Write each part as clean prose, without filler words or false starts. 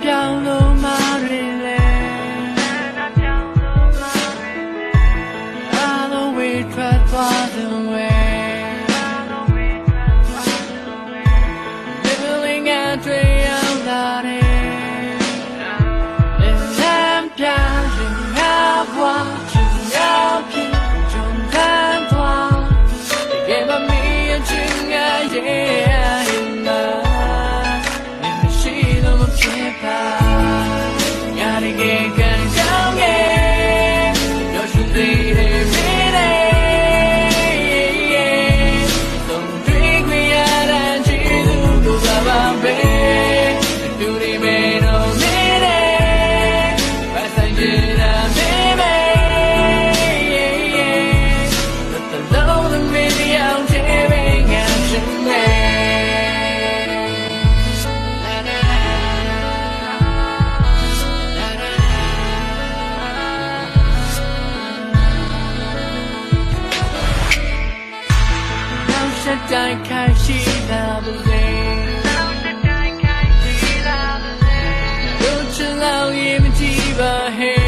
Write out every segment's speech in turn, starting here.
ပြောင်းလို့မရလေအားလုံးဝေးထွက်သွားသူဝဲliving and dream out there in them piang out watching out chung tan twa give me a ching yeah in the machine of a paper gotta get down yeah don't you need itတိုင်းခိုင်ရှိလာပါစေတို့ချင်လောက်ရင်မကြည့်ပါဟဲ့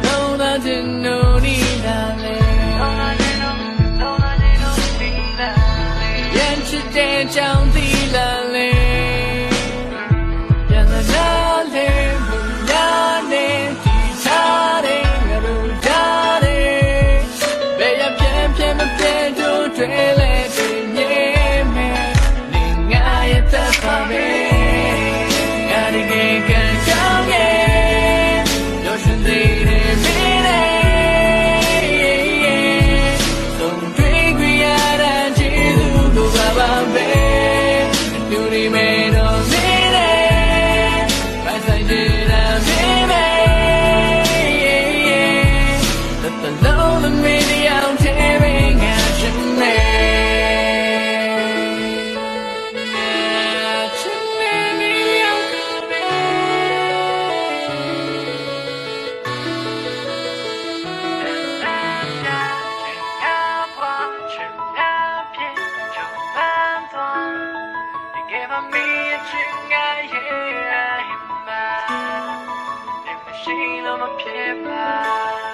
လုံးလာတဲ့နိုးနီလာလေရန်ချစ်တဲ့ကြောင့်ဒီလာလေပြန်လာလေမလာနဲ့ဒီထားတဲ့ငါတို့ထားမပြေတို့တွေလဲတွေမြဲမယ်နေငါရဲ့သက်ပါပဲငါဒီကံကြောင့်ရဲ့လို့ရှင်သေးတယ်မင်းနဲ့သုံးတွေ့ကြရတဲ့ကျေးဇူးကိုပါပဲလူတွေမဲတော့မင်းနဲ့ပိုင်ဆိုင်ကြတာမင်းနဲ့the lonely radio tearing at your machine of a paper